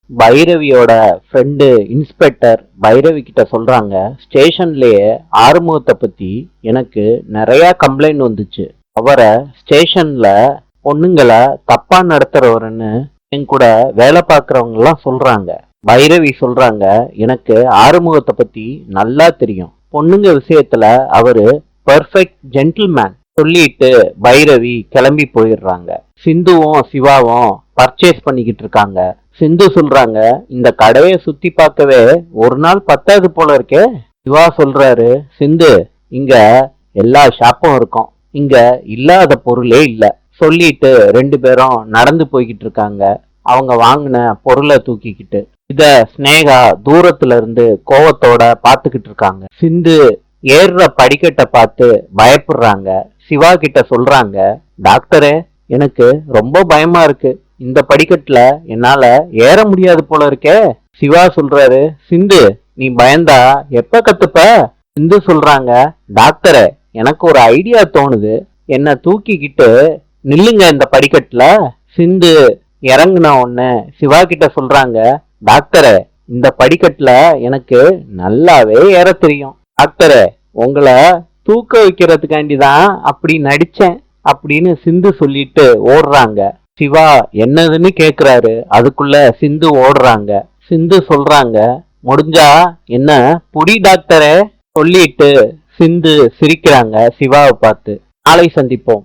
பைரவியோட friend inspector Bhairavi கிட்ட சொல்றாங்க, ஸ்டேஷன்லயே ஆறுமுகத்தை பத்தி எனக்கு நிறைய கம்ப்ளைண்ட் வந்துச்சு. அவரை ஸ்டேஷன்ல பொண்ணுங்களை தப்பா நடத்துறவருன்னு என் கூட வேலை பார்க்கறவங்க எல்லாம் சொல்றாங்க. பைரவி சொல்றாங்க, எனக்கு ஆறுமுகத்தை பத்தி நல்லா தெரியும். பொண்ணுங்க விஷயத்துல அவரு பெர்ஃபெக்ட் ஜென்டில்மேன் சொல்லிட்டு பைரவி கிளம்பி போயிடுறாங்க. சிந்துவும் சிவாவும் பர்ச்சேஸ் பண்ணிக்கிட்டு இருக்காங்க. சிந்து சொல்றாங்க, இந்த கடையை சுத்தி பார்க்கவே ஒரு நாள் பத்தாது போல இருக்கே. சிவா சொல்றாரு, சிந்து, இங்க எல்லா ஷாப்பும் இருக்கும், இங்க இல்லாத பொருளே இல்ல. சொல்லிட்டு ரெண்டு பேரும் நடந்து போய்கிட்டு இருக்காங்க, அவங்க வாங்கின பொருளை தூக்கிக்கிட்டு. இத ஸ்னேகா தூரத்துல இருந்து கோவத்தோட பாத்துக்கிட்டு இருக்காங்க. சிந்து ஏறுற படிக்கட்டை பார்த்து பயப்படுறாங்க. சிவா கிட்ட சொல்றாங்க, டாக்டரே, எனக்கு ரொம்ப பயமா இருக்கு, இந்த படிக்கட்டுல என்னால ஏற முடியாது போல இருக்கே. சிவா சொல்றாரு, சிந்து, நீ பயந்தா எப்ப கத்துப்ப? சிந்து சொல்றாங்க, டாக்டரே, எனக்கு ஒரு ஐடியா தோணுது, என்ன தூக்கிக்கிட்டு நில்லுங்க இந்த படிக்கட்டுல. சிந்து இறங்குன உடனே சிவா கிட்ட சொல்றாங்க, டாக்டரே, இந்த படிக்கட்டுல எனக்கு நல்லாவே ஏற தெரியும். டாக்டரே, உங்களை தூக்க வைக்கிறதுக்காண்டிதான் அப்படி நடிச்சேன் அப்படின்னு சிந்து சொல்லிட்டு ஓடுறாங்க. சிவா என்னதுன்னு கேக்குறாரு. அதுக்குள்ள சிந்து ஓடுறாங்க. சிந்து சொல்றாங்க, முடிஞ்சா என்ன புடி டாக்டரே. சொல்லிட்டு சிந்து சிரிக்கிறாங்க சிவாவை பார்த்து. நாளை சந்திப்போம்.